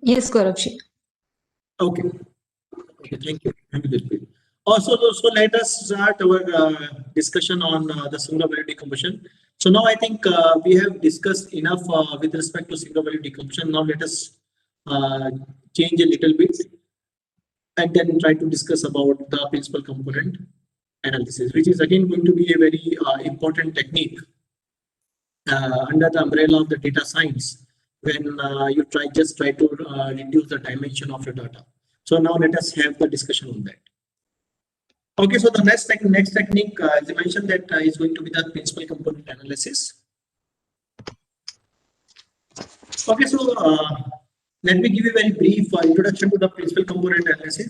Yes, Gaurav. Okay. Okay, thank you. Thank you, Dilpreet. Also, so let us start our discussion on the single value decomposition. So now I think we have discussed enough with respect to single value decomposition. Now let us uh, change a little bit and then try to discuss about the principal component analysis, which is again going to be a very important technique under the umbrella of the data science when you try to reduce the dimension of your data. So now let us have the discussion on that. Okay, so the next technique, as I mentioned, that is going to be the principal component analysis. Okay, so let me give you a very brief introduction to the principal component analysis.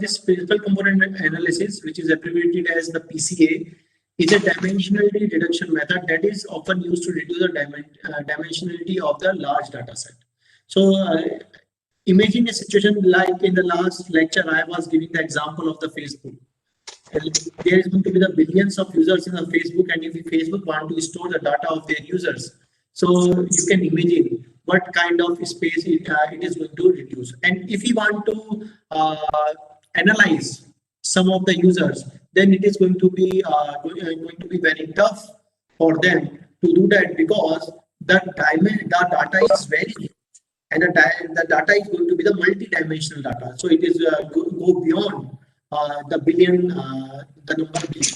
This principal component analysis, which is abbreviated as the PCA, is a dimensionality reduction method that is often used to reduce the dimensionality of the large data set. So imagine a situation like in the last lecture, I was giving the example of the Facebook. There is going to be the billions of users in the Facebook, and if Facebook want to store the data of their users, so you can imagine what kind of space it is going to reduce. And if you want to analyze some of the users, then it is going to be very tough for them to do that, because the data is very huge, and the data is going to be the multi-dimensional data. So it is go beyond the billion, the number billion.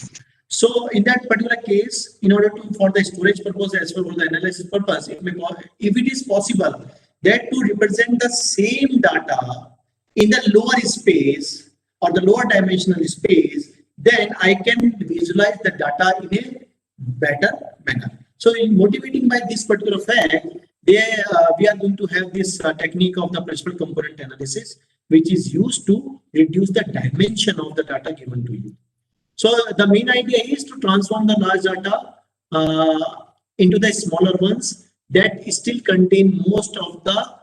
So in that particular case, in order to for the storage purpose as well for the analysis purpose, if it is possible that to represent the same data in the lower space or the lower dimensional space, then I can visualize the data in a better manner. So in motivating by this particular fact, we are going to have this technique of the principal component analysis, which is used to reduce the dimension of the data given to you. So the main idea is to transform the large data into the smaller ones that still contain most of the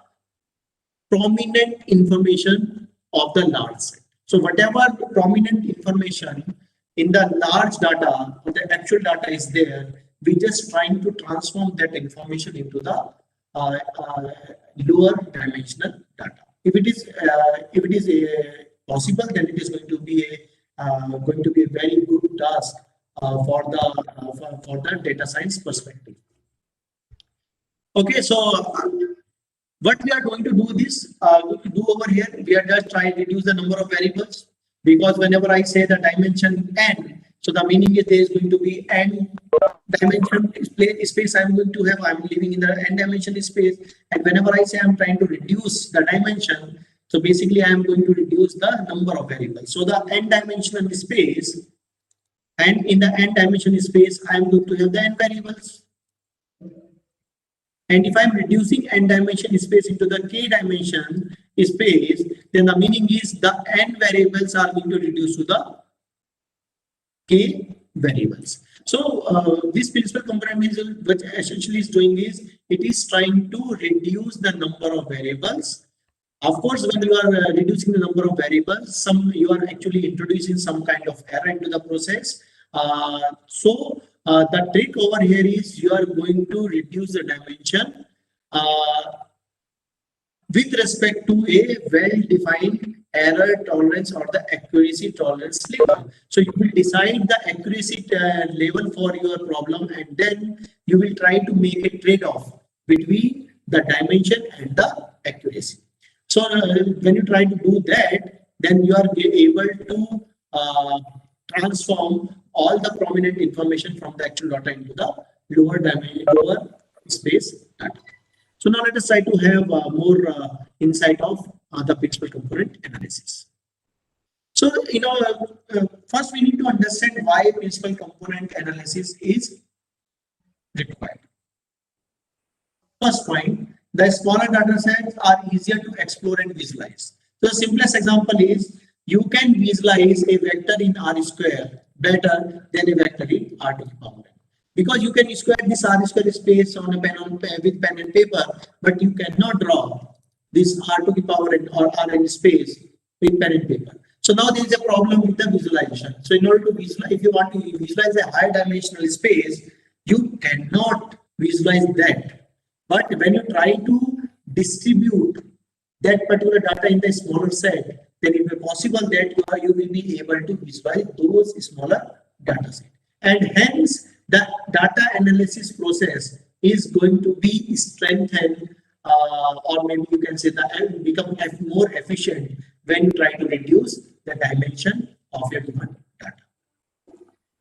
prominent information of the large set. So whatever prominent information in the large data, the actual data is there, we just trying to transform that information into the lower dimensional data. If it is possible, then it is going to be a very good task for the data science perspective. Okay, so what we are going to do over here, we are just trying to reduce the number of variables, because whenever I say the dimension n, so the meaning is there is going to be n dimension space I'm going to have. I'm living in the n dimension space, and whenever I say I'm trying to reduce the dimension, so basically I am going to reduce the number of variables. So the n dimensional space, and in the n dimension space, I am going to have the n variables. And if I'm reducing n dimension space into the k dimension space, then the meaning is the n variables are going to reduce to the k variables. So this principal component is what essentially is doing is it is trying to reduce the number of variables. Of course, when you are reducing the number of variables, you are actually introducing some kind of error into the process. The trick over here is you are going to reduce the dimension with respect to a well-defined error tolerance or the accuracy tolerance level. So you will decide the accuracy level for your problem, and then you will try to make a trade-off between the dimension and the accuracy. So when you try to do that, then you are able to transform all the prominent information from the actual data into the lower dimension, lower space data. So now let us try to have more insight of the principal component analysis. So, first we need to understand why principal component analysis is required. First point, the smaller data sets are easier to explore and visualize. So the simplest example is you can visualize a vector in R square better than a vector in R to the power n. Because you can square this R square space on a with pen and paper, but you cannot draw this R to the power n or Rn space with pen and paper. So now there is a problem with the visualization. So in order to visualize, if you want to visualize a high dimensional space, you cannot visualize that. But when you try to distribute that particular data in the smaller set, then it may be possible that you will be able to visualize those smaller data set. And hence, the data analysis process is going to be strengthened, or maybe you can say that become more efficient when you try to reduce the dimension of your given data.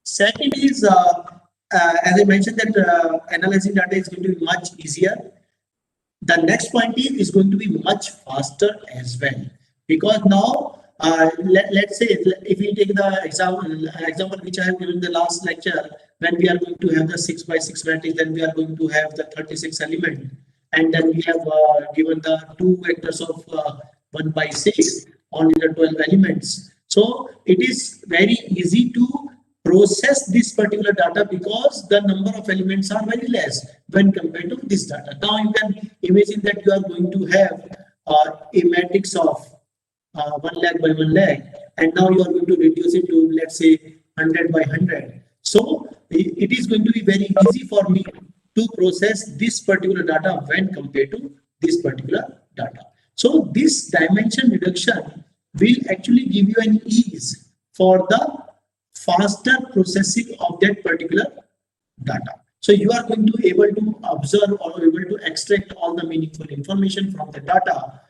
Second is, as I mentioned, that analyzing data is going to be much easier. The next point is going to be much faster as well, because now let's say if we take the example which I have given in the last lecture, when we are going to have the 6x6 matrix, then we are going to have the 36 element, and then we have given the 2 vectors of 1/6, only the 12 elements. So it is very easy to process this particular data because the number of elements are very less when compared to this data. Now you can imagine that you are going to have a matrix of 1 lakh by 1 lakh, and now you are going to reduce it to, let's say, 100 by 100. So it is going to be very easy for me to process this particular data when compared to this particular data. So this dimension reduction will actually give you an ease for the faster processing of that particular data. So you are going to be able to observe or able to extract all the meaningful information from the data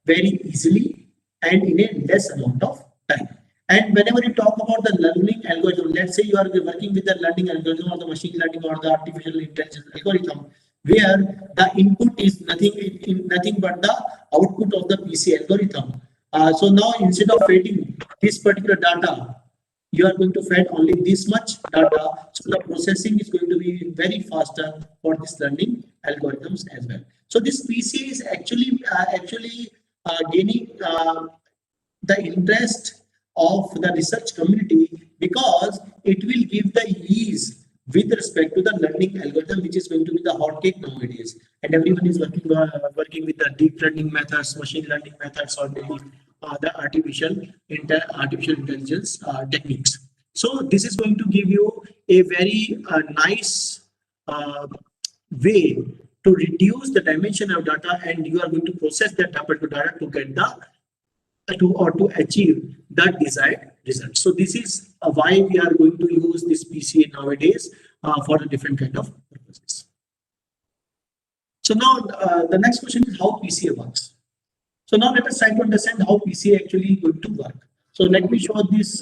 very easily and in a less amount of time. And whenever you talk about the learning algorithm, let's say you are working with the learning algorithm or the machine learning or the artificial intelligence algorithm, where the input is nothing but the output of the PC algorithm. So now instead of feeding this particular data, you are going to feed only this much data. So the processing is going to be very faster for this learning algorithms as well. So this PC is actually gaining the interest of the research community because it will give the ease with respect to the learning algorithm, which is going to be the hotcake nowadays. And everyone is working with the deep learning methods, machine learning methods, or maybe the artificial intelligence techniques. So this is going to give you a very nice way to reduce the dimension of data, and you are going to process that data to get to achieve the desired result. So this is why we are going to use this PCA nowadays for the different kind of purposes. So now the next question is how PCA works. So now let us try to understand how PCA actually going to work. So let me show this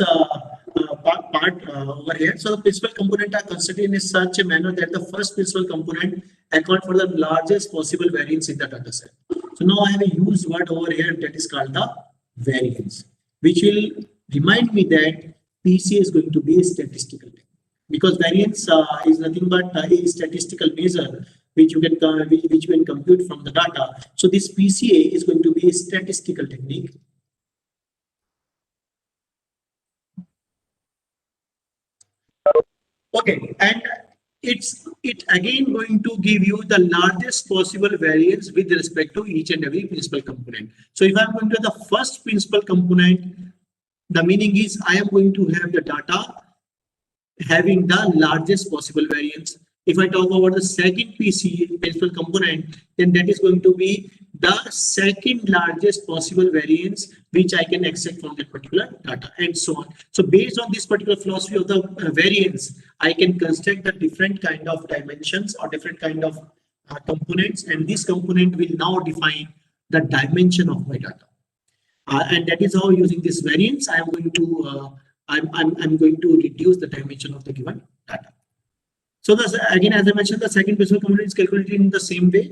part over here. So the principal component are constructed in such a manner that the first principal component account for the largest possible variance in the data set. So now I have a used word over here that is called the variance, which will remind me that PCA is going to be a statistical technique, because variance is nothing but a statistical measure which you can compute from the data. So this PCA is going to be a statistical technique. Okay, and it's again going to give you the largest possible variance with respect to each and every principal component. So if I'm going to the first principal component, the meaning is I am going to have the data having the largest possible variance. If I talk about the second PC principal component, then that is going to be the second largest possible variance which I can extract from that particular data, and so on. So based on this particular philosophy of the variance, I can construct the different kind of dimensions or different kind of components, and this component will now define the dimension of my data. And that is how, using this variance, I am going to I'm going to reduce the dimension of the given data. So this, again, as I mentioned, the second principal component is calculated in the same way,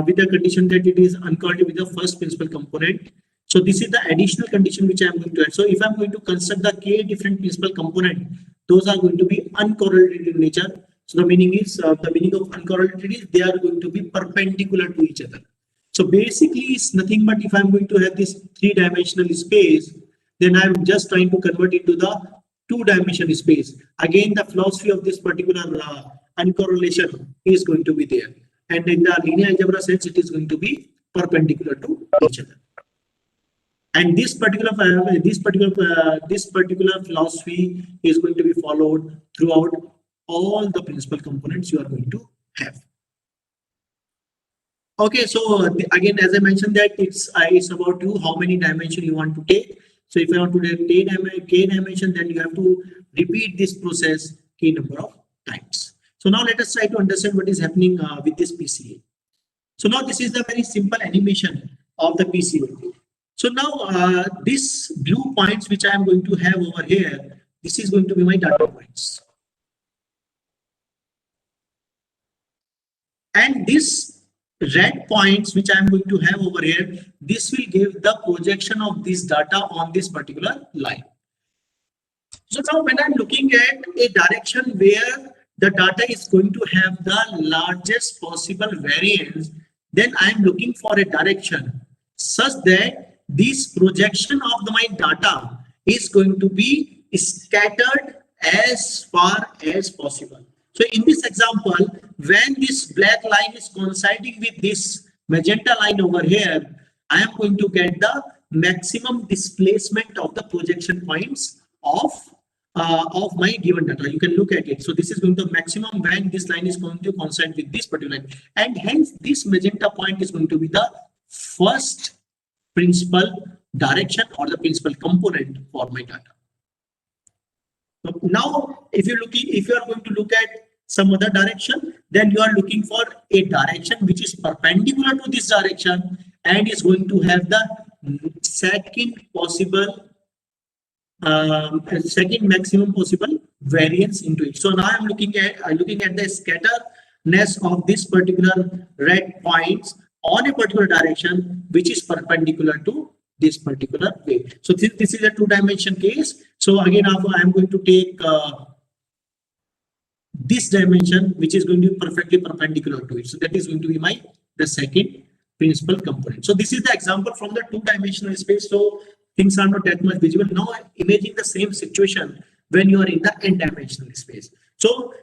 with the condition that it is uncorrelated with the first principal component. So this is the additional condition which I am going to add. So if I am going to construct the k different principal component, those are going to be uncorrelated in nature. So the meaning is the meaning of uncorrelated is they are going to be perpendicular to each other. So basically, it's nothing but if I'm going to have this 3-dimensional space, then I'm just trying to convert it to the 2-dimensional space. Again, the philosophy of this particular uncorrelation is going to be there, and in the linear algebra sense, it is going to be perpendicular to each other. And this particular philosophy is going to be followed throughout all the principal components you are going to have. Okay, so again, as I mentioned that it's about you how many dimension you want to take. So if you want to take k dimension, then you have to repeat this process k number of times. So now let us try to understand what is happening with this PCA. So now this is the very simple animation of the PCA. So now this blue points which I am going to have over here, this is going to be my data points. And this red points which I am going to have over here, this will give the projection of this data on this particular line. So now when I'm looking at a direction where the data is going to have the largest possible variance, then I'm looking for a direction such that this projection of my data is going to be scattered as far as possible. So in this example, when this black line is coinciding with this magenta line over here, I am going to get the maximum displacement of the projection points of my given data. You can look at it. So this is going to maximum when this line is going to coincide with this particular line, and hence this magenta point is going to be the first principal direction or the principal component for my data. So now, if you are going to look at some other direction, then you are looking for a direction which is perpendicular to this direction and is going to have the second possible second maximum possible variance into it. So now I'm looking at the scatterness of this particular red points on a particular direction which is perpendicular to this particular way. So this is a two-dimension case. So again, I'm going to take this dimension which is going to be perfectly perpendicular to it. So that is going to be the second principal component. So this is the example from the two-dimensional space. So things are not that much visible. Now I'm imaging the same situation when you are in the n-dimensional space. So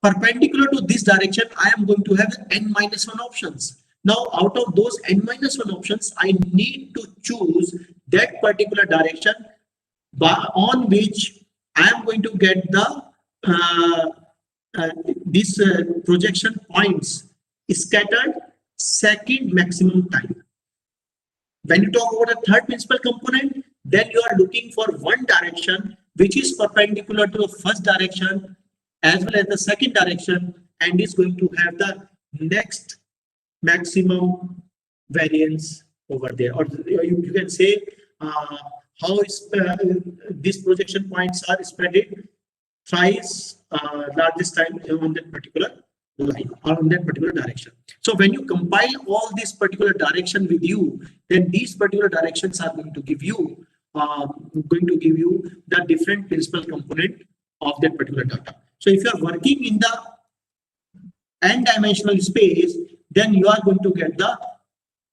perpendicular to this direction, I am going to have n-1 options. Now out of those n-1 options, I need to choose that particular direction on which I am going to get the these projection points scattered second maximum time. When you talk about a third principal component, then you are looking for one direction which is perpendicular to the first direction as well as the second direction and is going to have the next maximum variance over there. Or you can say how is these projection points are spread thrice largest time on that particular line or on that particular direction. So when you compile all this particular direction with you, then these particular directions are going to give you the different principal component of that particular data. So if you are working in the n-dimensional space, then you are going to get the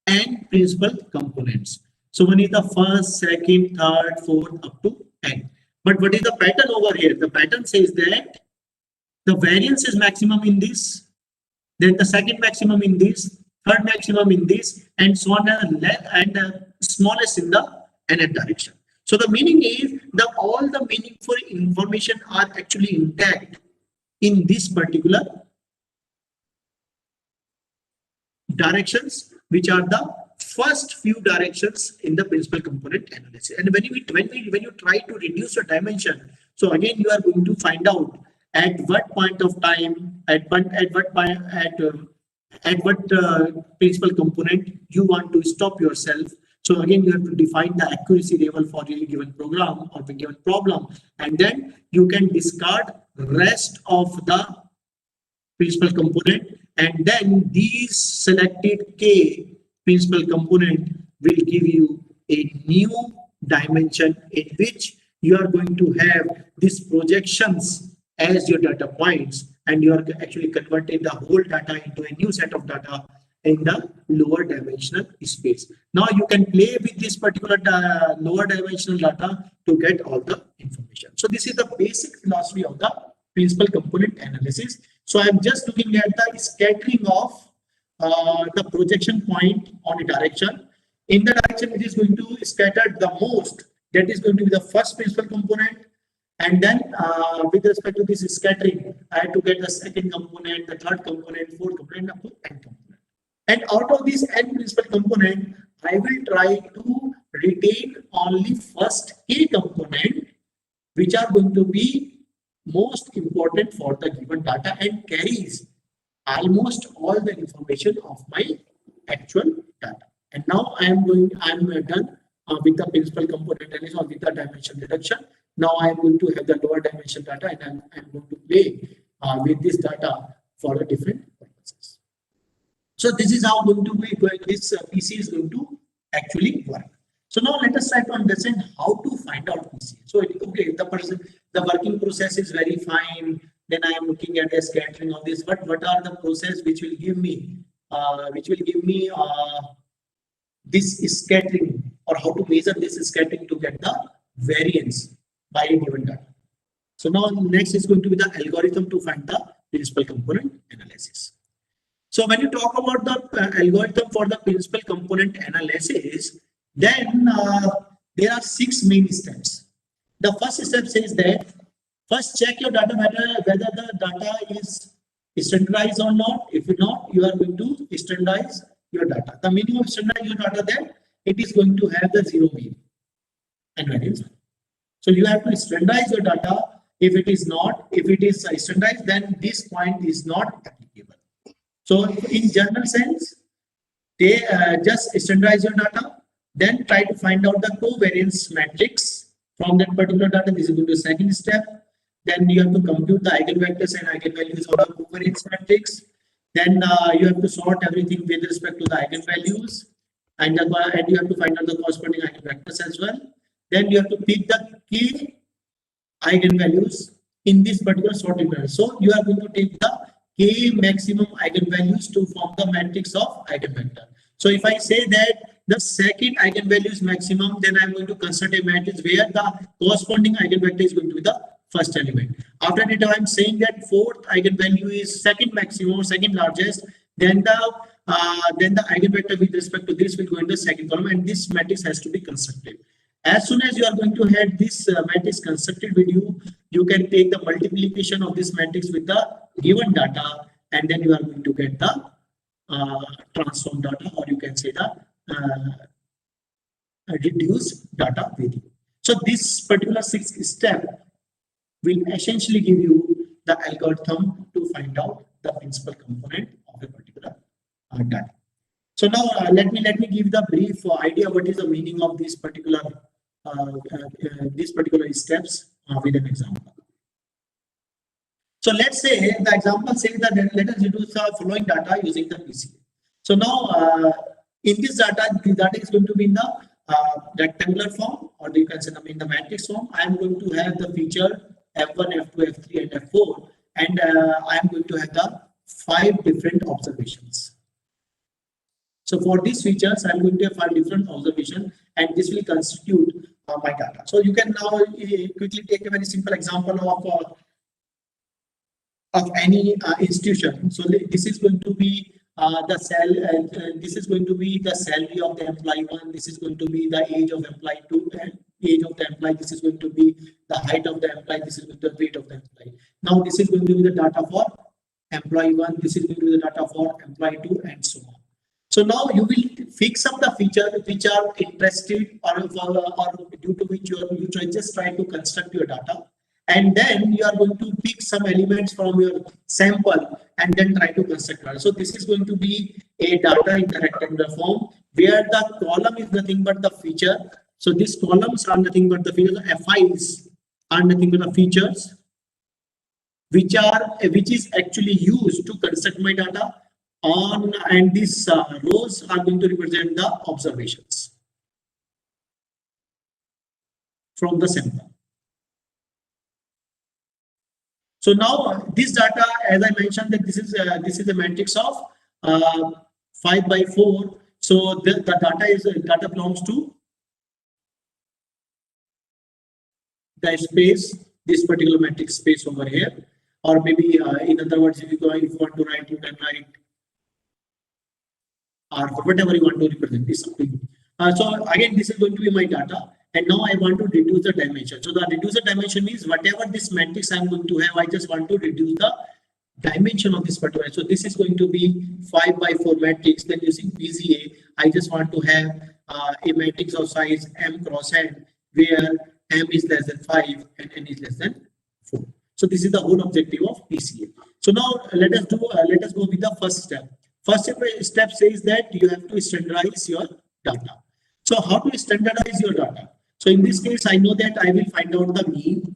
n principal components. So one is the first, second, third, fourth, up to n. But what is the pattern over here? The pattern says that the variance is maximum in this, then the second maximum in this, third maximum in this, and so on, and smallest in the nth direction. So the meaning is that all the meaningful information are actually intact in this particular directions, which are the first few directions in the principal component analysis. And when you try to reduce your dimension, so again you are going to find out at what point of time, at what principal component you want to stop yourself. So again, you have to define the accuracy level for a given program or a given problem, and then you can discard rest of the principal component, and then these selected k principal component will give you a new dimension in which you are going to have these projections as your data points, and you are actually converting the whole data into a new set of data in the lower dimensional space. Now you can play with this particular lower dimensional data to get all the information. So this is the basic philosophy of the principal component analysis. So I'm just looking at the scattering of the projection point on a direction. In the direction which is going to scatter the most, that is going to be the first principal component. And then with respect to this scattering, I have to get the second component, the third component, fourth component, up to n component. And out of this n principal component, I will try to retain only first k component, which are going to be most important for the given data and carries almost all the information of my actual data. And now I'm done with the principal component analysis or with the dimension reduction. Now I'm going to have the lower dimension data, and I'm going to play with this data for the different purposes. So this is how going to be this PC is going to actually work. So now let us try to understand how to find out PC. So okay, the working process is very fine. Then I am looking at the scattering of this. But what are the process which will give me this scattering, or how to measure this scattering to get the variance by a given data. So now next is going to be the algorithm to find the principal component analysis. So when you talk about the algorithm for the principal component analysis, then there are 6 main steps. The first step says that first check your data whether the data is standardized or not. If not, you are going to standardize your data. The meaning of standardize your data, then it is going to have the zero mean and variance. So you have to standardize your data. If it is standardized, then this point is not applicable. So in general sense, they just standardize your data, then try to find out the covariance matrix from that particular data. This is going to the second step. Then you have to compute the eigenvectors and eigenvalues of the covariance matrix. Then you have to sort everything with respect to the eigenvalues, and you have to find out the corresponding eigenvectors as well. Then you have to pick the k eigenvalues in this particular sorting pattern. So you are going to take the k maximum eigenvalues to form the matrix of eigenvector. So if I say that the second eigenvalue is maximum, then I'm going to construct a matrix where the corresponding eigenvector is going to be the first element. After that, I'm saying that fourth eigenvalue is second maximum or second largest, then the eigenvector with respect to this will go in the second column, and this matrix has to be constructed. As soon as you are going to have this matrix constructed with you, you can take the multiplication of this matrix with the given data, and then you are going to get the transform data, or you can say the reduced data value. So this particular 6th step will essentially give you the algorithm to find out the principal component of a particular data. So now let me give the brief idea what is the meaning of these particular steps with an example. So let's say the example says that let us reduce the following data using the PCA. So now in this data, the data is going to be in the rectangular form, or you can say in the matrix form. I am going to have the feature F1, F2, F3, and F4, and I am going to have the 5 different observations. So for these features, I am going to have 5 different observations, and this will constitute my data. So you can now quickly take a very simple example of any institution. So this is going to be this is going to be the salary of the employee 1. This is going to be the age of employee 2, and age of the employee. This is going to be the height of the employee. This is going to be the weight of the employee. Now this is going to be the data for employee 1. This is going to be the data for employee 2, and so on. So now you will fix up the features which are interested or due to which you just try to construct your data, and then you are going to pick some elements from your sample and then try to construct data. So this is going to be a data in the rectangular form where the column is nothing but the feature. So these columns are nothing but the features. FIs are nothing but the features which is actually used to construct my data on, and these rows are going to represent the observations from the sample. So now this data, as I mentioned, that this is a matrix of 5 by 4. So the data belongs to the space, this particular matrix space over here, or maybe in other words, if you want to write, you can write or whatever you want to represent. This something. So again, this is going to be my data. And now I want to reduce the dimension. So the reduce the dimension means whatever this matrix I'm going to have, I just want to reduce the dimension of this particular. So this is going to be 5 by 4 matrix. Then using PCA, I just want to have a matrix of size m cross n, where m is less than 5 and n is less than 4. So this is the whole objective of PCA. So now let us go with the first step. First step says that you have to standardize your data. So how to standardize your data? So in this case, I know that I will find out the mean.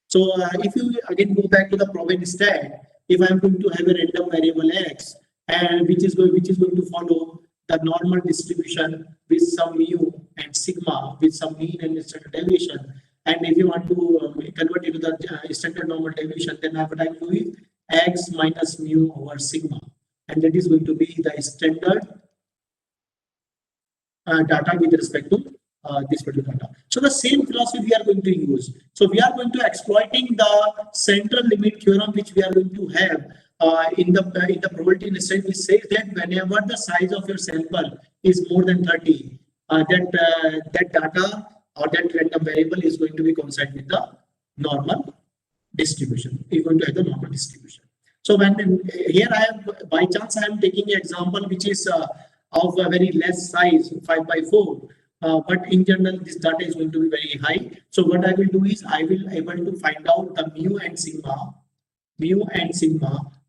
So if you again go back to the proven stat, if I am going to have a random variable x, and which is going to follow the normal distribution with some mu and sigma, with some mean and standard deviation, and if you want to convert it to the standard normal deviation, then what I will do is x minus mu over sigma, and that is going to be the standard data with respect to this particular data. So the same philosophy we are going to use. So we are going to exploiting the central limit theorem, which we are going to have in the probability instant, which says that whenever the size of your sample is more than 30, that data or that random variable is going to be coincident with the normal distribution. You're going to have the normal distribution. So when here I have, by chance I am taking an example which is of a very less size, 5 by 4. But in general, this data is going to be very high. So what I will do is I will able to find out the mu and sigma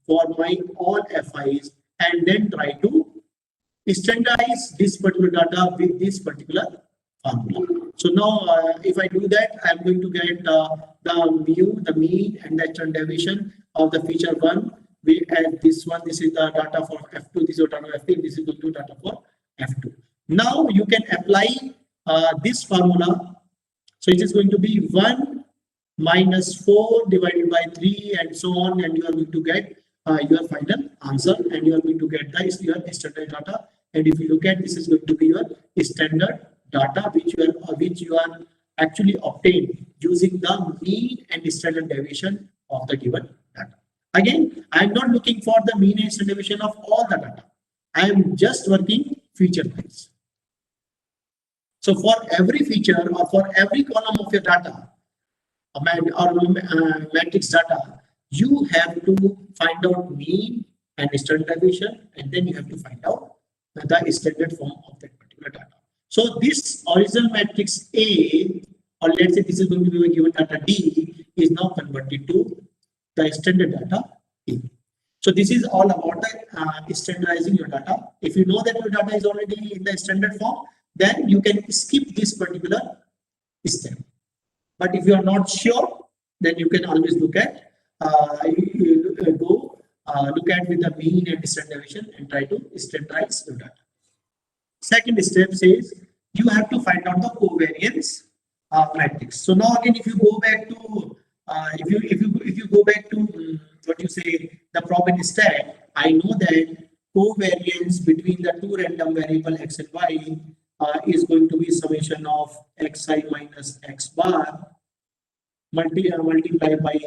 for my all FIs, and then try to standardize this particular data with this particular formula. So now if I do that, I'm going to get the mu, the mean, and the standard deviation of the feature 1. We add this one. This is the data for F2. This is the data for F3. This is going to data for F2. Now you can apply this formula. So it is going to be 1 minus 4 divided by 3 and so on, and you are going to get your final answer, and you are going to get your standard data. And if you look at, this is going to be your standard data which you are actually obtained using the mean and standard deviation of the given data. Again, I am not looking for the mean and standard deviation of all the data. I am just working feature wise. So for every feature or for every column of your data or matrix data, you have to find out mean and standard deviation, and then you have to find out the standard form of that particular data. So this original matrix A, or let's say this is going to be a given data D, is now converted to the standard data A. So this is all about the standardizing your data. If you know that your data is already in the standard form, then you can skip this particular step. But if you are not sure, then you can always look at look at with the mean and standard deviation and try to standardize your data. Second step says you have to find out the covariance matrix. So now again, if you go back to if you go back to what you say the proven stat, I know that covariance between the two random variable x and y is going to be summation of xi minus x bar multiplied by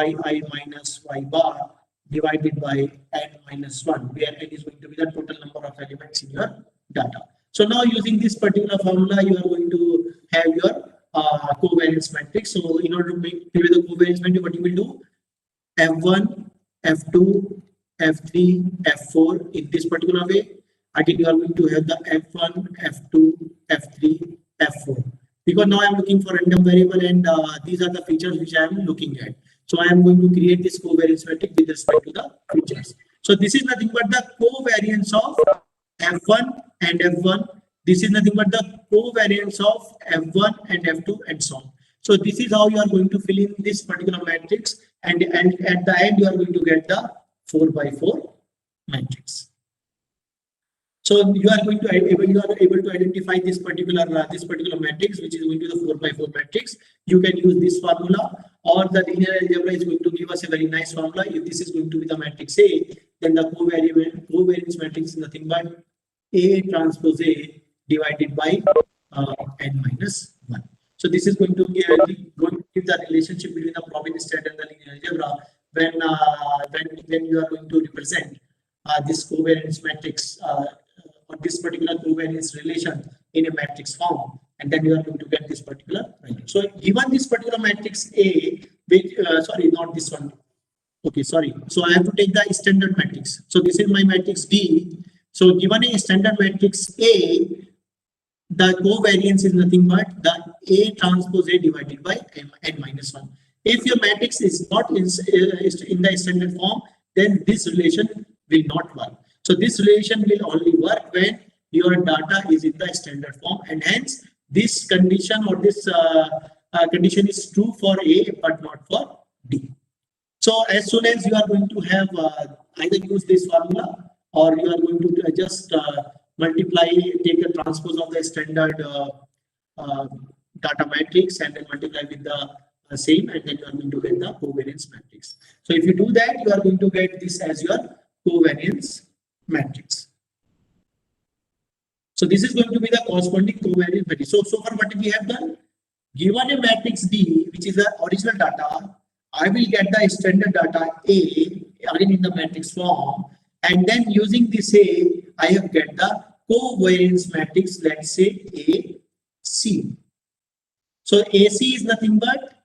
yi minus y bar divided by n minus 1, where n is going to be the total number of elements in your data. So now using this particular formula, you are going to have your covariance matrix. So in order to make the covariance matrix, what you will do, F1, F2, F3, F4 in this particular way. Again, you are going to have the F1, F2, F3, F4. Because now I am looking for random variable, and these are the features which I am looking at. So I am going to create this covariance matrix with respect to the features. So this is nothing but the covariance of F1 and F1. This is nothing but the covariance of F1 and F2 and so on. So this is how you are going to fill in this particular matrix, and at the end you are going to get the 4 by 4 matrix. So you are able to identify this particular matrix, which is going to be the 4 by 4 matrix. You can use this formula, or the linear algebra is going to give us a very nice formula. If this is going to be the matrix A, then the covariance matrix is nothing but A transpose A divided by n minus 1. So this is going to give the relationship between the proven stat and the linear algebra when you are going to represent this covariance matrix or this particular covariance relation in a matrix form, and then you are going to get this particular value. So given this particular matrix A, which sorry, not this one. Okay. Okay, sorry. So I have to take the standard matrix. So this is my matrix D. So given a standard matrix A, the covariance is nothing but the A transpose A divided by n minus 1. If your matrix is not in the standard form, then this relation will not work. So this relation will only work when your data is in the standard form, and hence this condition or this condition is true for A but not for D. So as soon as you are going to have either use this formula, or you are going to just multiply, take a transpose of the standard data matrix and then multiply with the same, and then you are going to get the covariance matrix. So if you do that, you are going to get this as your covariance matrix. So this is going to be the corresponding covariance matrix. So far what we have done, given a matrix D, which is the original data, I will get the standard data A again in the matrix form, and then using this A, I have get the covariance matrix, let's say AC. So AC is nothing but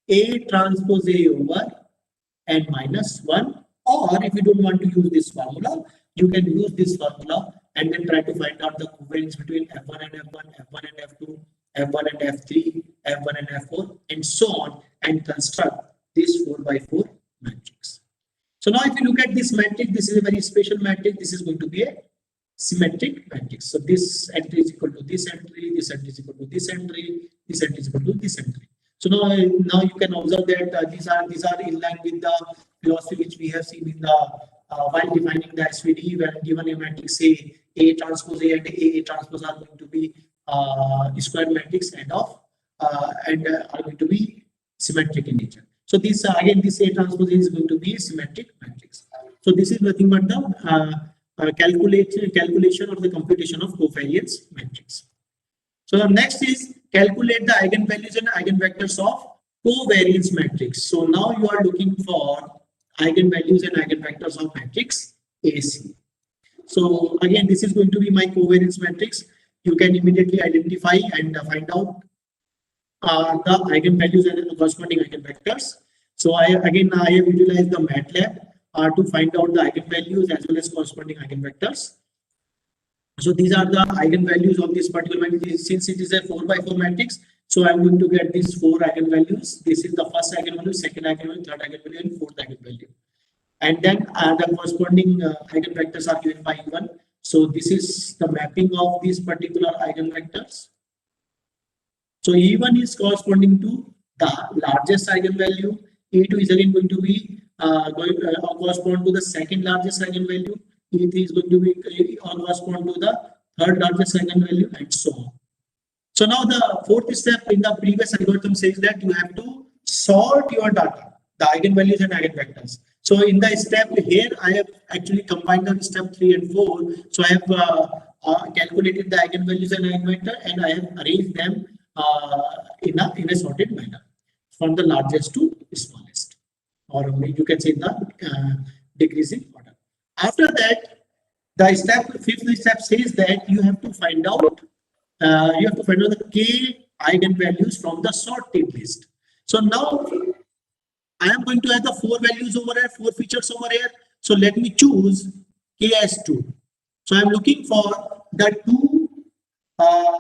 A transpose A over n minus 1, or if you don't want to use this formula, you can use this formula and then try to find out the covariance between F1 and F1, F1 and F2, F1 and F3, F1 and F4, and so on, and construct this 4x4 matrix. So now if you look at this matrix, this is a very special matrix. This is going to be a symmetric matrix. So this entry is equal to this entry, this entry is equal to this entry, this entry is equal to this entry. So now you can observe that these are in line with the philosophy which we have seen in the while defining the SVD, when given a matrix A transpose A and A transpose are going to be square matrix and are going to be symmetric in nature. So this again, this A transpose A is going to be a symmetric matrix. So this is nothing but the calculation or the computation of covariance matrix. So the next is calculate the eigenvalues and eigenvectors of covariance matrix. So now you are looking for eigenvalues and eigenvectors of matrix AC. So again, this is going to be my covariance matrix. You can immediately identify and find out the eigenvalues and the corresponding eigenvectors. So I have utilized the MATLAB to find out the eigenvalues as well as corresponding eigenvectors. So these are the eigenvalues of this particular matrix. Since it is a 4x4 matrix, so I'm going to get these 4 eigenvalues. This is the first eigenvalue, second eigenvalue, third eigenvalue, and fourth eigenvalue. And then the corresponding eigenvectors are given by E1. So this is the mapping of these particular eigenvectors. So E1 is corresponding to the largest eigenvalue. E2 is again going to be correspond to the second largest eigenvalue. E3 is going to be correspond to the third largest eigenvalue, and so on. So now the fourth step in the previous algorithm says that you have to sort your data, the eigenvalues and eigenvectors. So in the step here, I have actually combined the step 3 and 4. So I have calculated the eigenvalues and eigenvector, and I have arranged them in a sorted manner from the largest to smallest, or you can say in the decreasing order. After that, the fifth step says that you have to find out the k eigenvalues from the sorted list. So now I am going to have the 4 values over here, 4 features over here. So let me choose k as 2. So I am looking for the 2,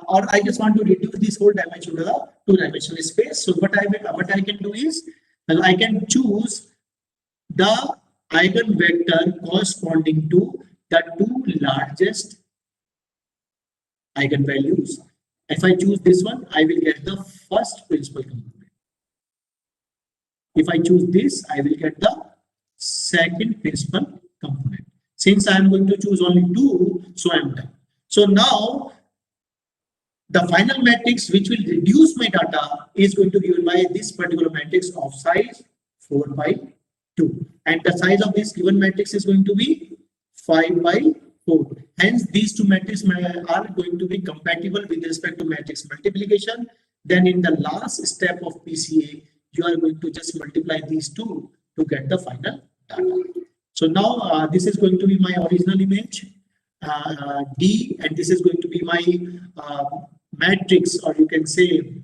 or I just want to reduce this whole dimension to the 2-dimensional space. So what I can do is I can choose the eigenvector corresponding to the 2 largest eigenvalues. If I choose this one, I will get the first principal component. If I choose this, I will get the second principal component. Since I am going to choose only 2, so I am done. So now the final matrix which will reduce my data is going to be given by this particular matrix of size 4/2. And the size of this given matrix is going to be 5/4. Hence, these 2 matrices are going to be compatible with respect to matrix multiplication. Then in the last step of PCA, you are going to just multiply these 2 to get the final data. So now this is going to be my original image D, and this is going to be my matrix, or you can say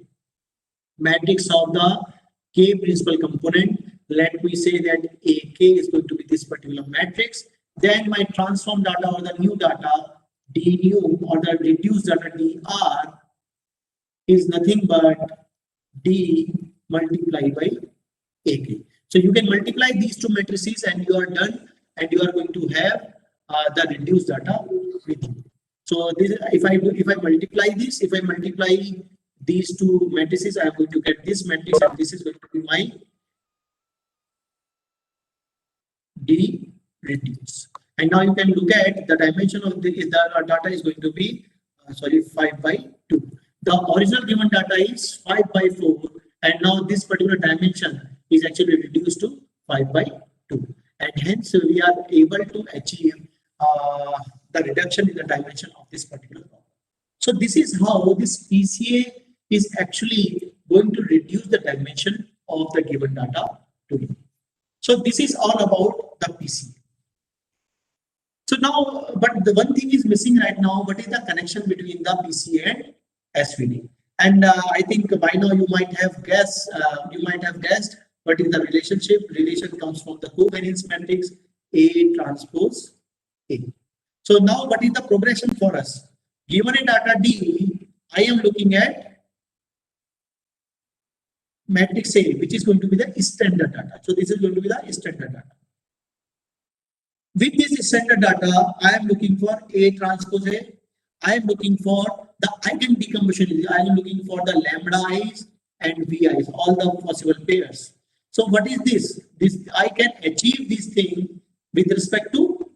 matrix of the k principal component let me say that AK is going to be this particular matrix. Then my transform data or the new data D new or the reduced data DR is nothing but D multiplied by AK. So you can multiply these two matrices and you are done, and you are going to have the reduced data with you. So this, if I multiply this, if I multiply these two matrices, I am going to get this matrix, and this is going to be my D reduce. And now you can look at the dimension of the data is going to be 5 by 2. The original given data is 5 by 4, and now this particular dimension is actually reduced to 5 by 2, and hence we are able to achieve the reduction in the dimension of this particular problem. So this is how this PCA is actually going to reduce the dimension of the given data to you. So this is all about the PCA. So now, but the one thing is missing right now. What is the connection between the PCA and SVD? And I think by now you might have guessed. What is the relationship? Relation comes from the covariance matrix A transpose A. So now, what is the progression for us? Given a data D, I am looking at matrix A, which is going to be the standard data. So this is going to be the standard data. With this standard data, I am looking for A transpose A. I am looking for the eigen decomposition. I am looking for the lambda i's and vi's, all the possible pairs. So what is this? I can achieve this thing with respect to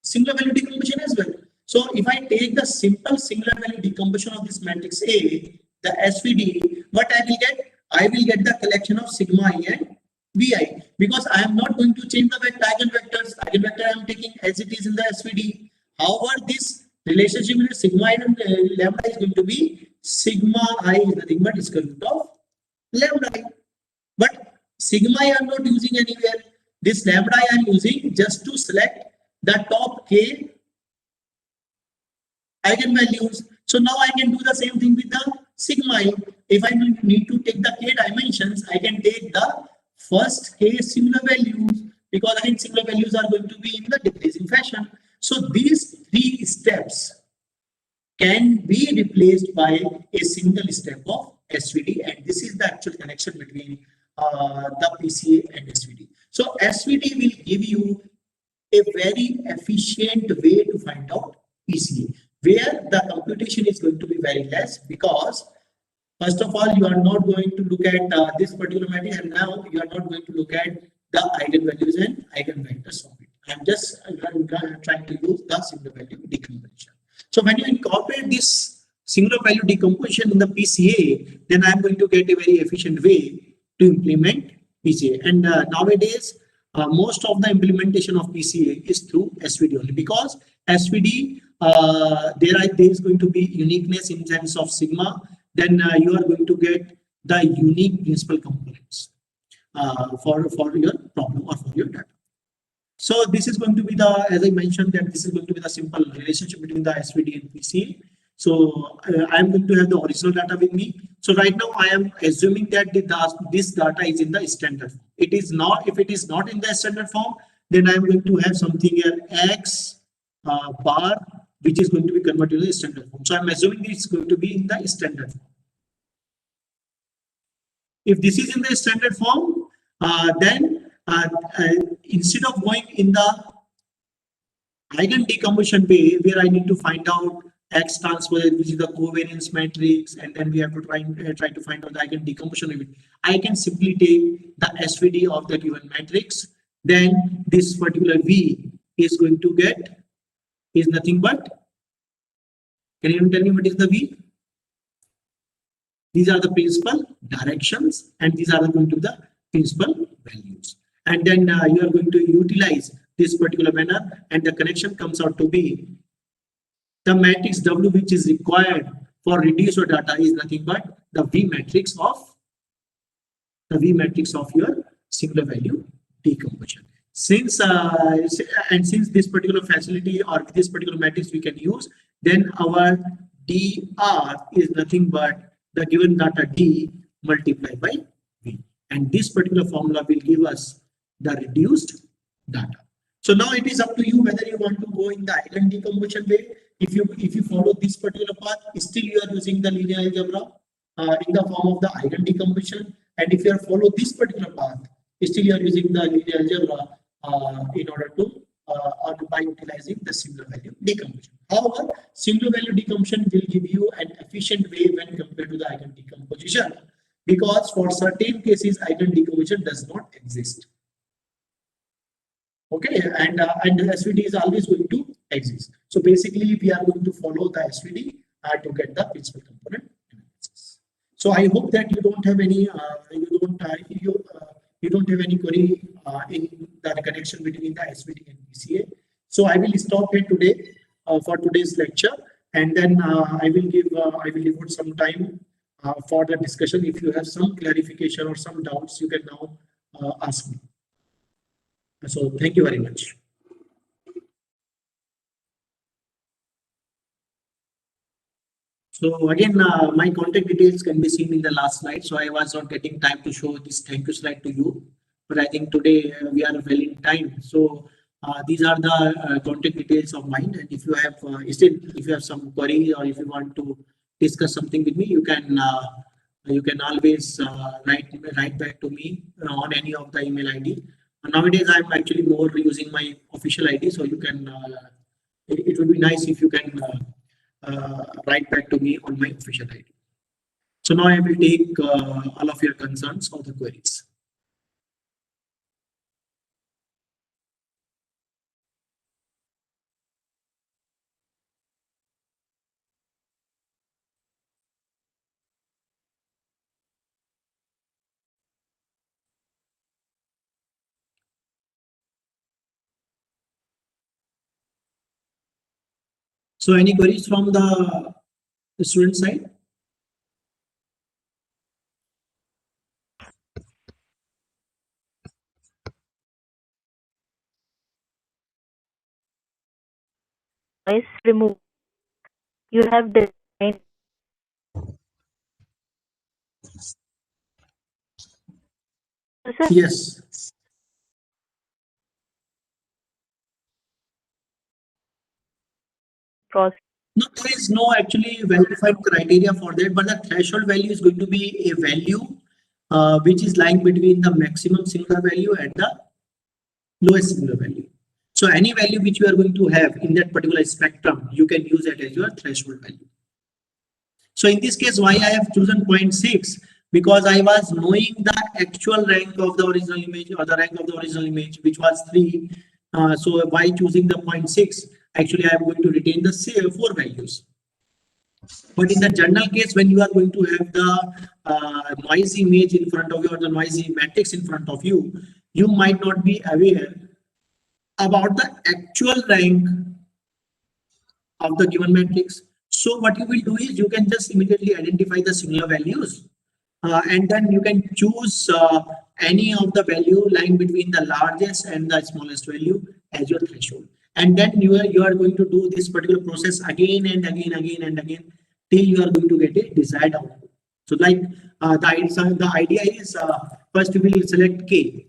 singular value decomposition as well. So if I take the simple singular value decomposition of this matrix A, the SVD, what I will get? I will get the collection of sigma I and vi, because I am not going to change the eigenvectors. Eigenvector I am taking as it is in the SVD. However, this relationship between sigma I and lambda is going to be sigma I is nothing but square root of lambda I. But sigma I am not using anywhere. This lambda I am using just to select the top k eigenvalues. So now I can do the same thing with the sigma I. If I need to take the k dimensions, I can take the first k singular values, because again singular values are going to be in the decreasing fashion. So these three steps can be replaced by a single step of SVD, and this is the actual connection between the PCA and SVD. So SVD will give you a very efficient way to find out PCA, where the computation is going to be very less, because first of all, you are not going to look at this particular matrix, and now you are not going to look at the eigenvalues and eigenvectors of it. I'm just trying to use the singular value decomposition. So when you incorporate this singular value decomposition in the PCA, then I'm going to get a very efficient way to implement PCA. And nowadays, most of the implementation of PCA is through SVD only, because SVD, there is going to be uniqueness in terms of sigma. Then you are going to get the unique principal components for your problem or for your data. So this is going to be the, as I mentioned, that this is going to be the simple relationship between the SVD and PCA. So I'm going to have the original data with me. So right now I am assuming that this data is in the standard form. It is not. If it is not in the standard form, then I'm going to have something here x bar, which is going to be converted to the standard form. So I'm assuming it's going to be in the standard form. If this is in the standard form, then instead of going in the eigen decomposition way, where I need to find out X transpose, which is the covariance matrix, and then we have to try to find out the eigen decomposition of it, I can simply take the SVD of the given matrix. Then this particular V is going to get is nothing but, can you tell me what is the V? These are the principal directions, and these are going to be the principal values. And then you are going to utilize this particular manner, and the connection comes out to be the matrix W, which is required for reducer data, is nothing but the V matrix of your singular value decomposition. Since this particular facility or this particular matrix we can use, then our DR is nothing but the given data D multiplied by V. and this particular formula will give us the reduced data. So now it is up to you whether you want to go in the eigen decomposition way. If you follow this particular path, still you are using the linear algebra in the form of the eigen decomposition, and if you follow this particular path, still you are using the linear algebra in order to or by utilizing the singular value decomposition. However, singular value decomposition will give you an efficient way when compared to the eigen decomposition, because for certain cases eigen decomposition does not exist. Okay, and SVD is always going to exist. So basically, we are going to follow the SVD to get the principal component analysis. So I hope that you don't have any you don't have any query in the connection between the SVD and PCA. So I will stop here today for today's lecture, and then I will devote some time for the discussion. If you have some clarification or some doubts, you can now ask me. So thank you very much. So again, my contact details can be seen in the last slide. So I was not getting time to show this thank you slide to you, but I think today we are well in time. So these are the contact details of mine. And if you have if you have some query or if you want to discuss something with me, you can always write back to me on any of the email ID. Nowadays, I'm actually more using my official ID, so you can. It would be nice if you can write back to me on my official ID. So now I will take all of your concerns or the queries. So any queries from the student side? Noise remove. You have designed. Yes. Process. No, there is no actually well-defined criteria for that, but the threshold value is going to be a value which is lying between the maximum singular value and the lowest singular value. So any value which you are going to have in that particular spectrum, you can use it as your threshold value. So in this case, why I have chosen 0.6? Because I was knowing the actual rank of the original image or the rank of the original image, which was 3. So by choosing the 0.6, actually I am going to retain the 4 values. But in the general case, when you are going to have the noisy image in front of you or the noisy matrix in front of you, you might not be aware about the actual rank of the given matrix. So what you will do is you can just immediately identify the singular values and then you can choose any of the value lying between the largest and the smallest value as your threshold. And then you are going to do this particular process again and again till you are going to get a desired output. So like the idea is first you will select K.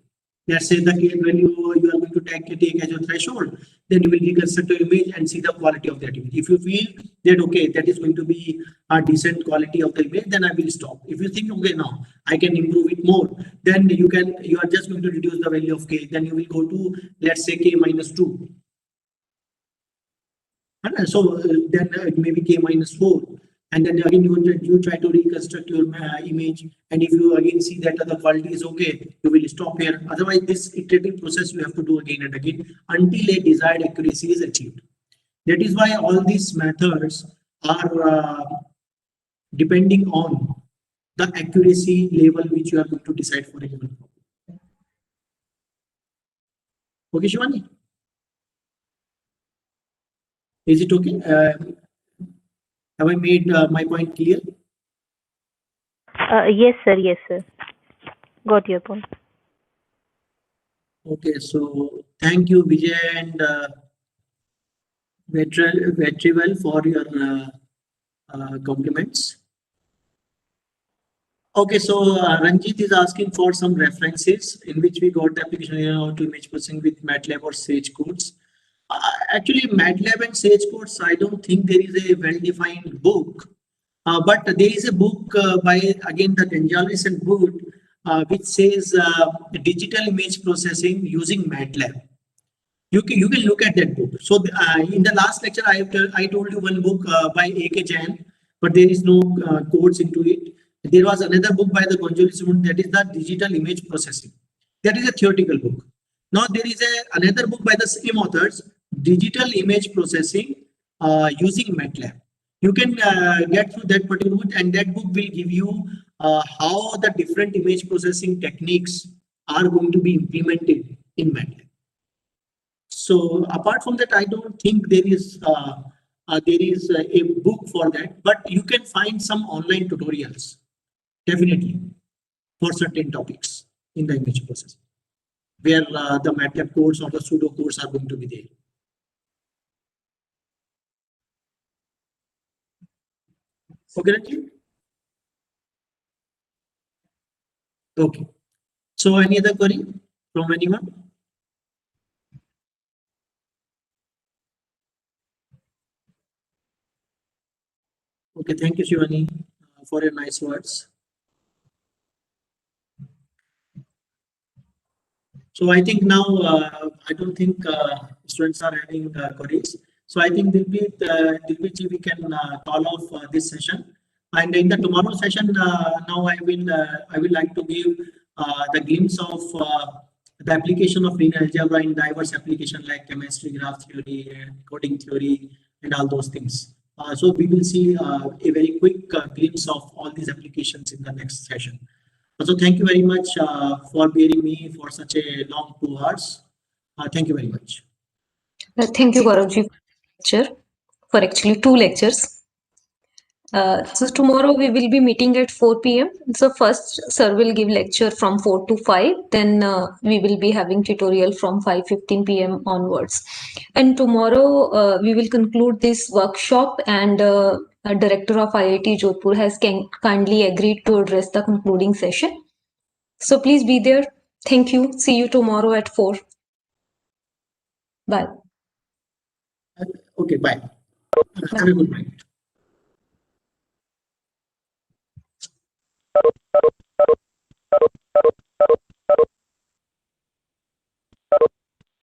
Let's say the K value you are going to take as your threshold, then you will reconstruct your image and see the quality of that image. If you feel that okay, that is going to be a decent quality of the image, then I will stop. If you think okay, now I can improve it more, then you are just going to reduce the value of K. Then you will go to, let's say, K minus 2. And so then it may be K minus 4. And then again you try to reconstruct your image, and if you again see that the quality is okay, you will stop here. Otherwise, this iterative process you have to do again and again until a desired accuracy is achieved. That is why all these methods are depending on the accuracy level which you are going to decide for a given problem. Okay, Shivani? Is it okay? Have I made my point clear? Yes, sir. Yes, sir. Got your point. Okay, so thank you, Vijay and Vetrivel for your compliments. Okay, so Ranjit is asking for some references in which we got the application to image processing with MATLAB or Sage codes. Actually, MATLAB and Sage codes, I don't think there is a well-defined book, but there is a book by again the Gonzalez and Wood, which says digital image processing using MATLAB. You can look at that book. So in the last lecture, I told you one book by A.K. Jain, but there is no codes into it. There was another book by the Gonzalez that is the digital image processing. That is a theoretical book. Now there is another book by the same authors, digital image processing using MATLAB. You can get through that particular book, and that book will give you how the different image processing techniques are going to be implemented in MATLAB. So apart from that, I don't think there is a book for that, but you can find some online tutorials, definitely, for certain topics in the image processing, where the MATLAB codes or the pseudo codes are going to be there. Okay, Ranjit? Okay. So any other query from anyone? Okay, thank you, Shivani, for your nice words. So I think now I don't think students are having queries. So I think Dilbit we can call off this session. And in the tomorrow session, now I will like to give the glimpse of the application of linear algebra in diverse application like chemistry, graph theory, coding theory, and all those things. So we will see a very quick glimpse of all these applications in the next session. So thank you very much for bearing me for such a long 2 hours. Thank you very much. Thank you, Gauravji, for actually 2 lectures. So tomorrow we will be meeting at 4 p.m. So first sir will give lecture from 4 to 5. Then we will be having tutorial from 5:15 p.m. onwards. And tomorrow we will conclude this workshop, and director of IIT Jodhpur has kindly agreed to address the concluding session. So please be there. Thank you. See you tomorrow at 4. Bye. Okay, bye. Have a good night.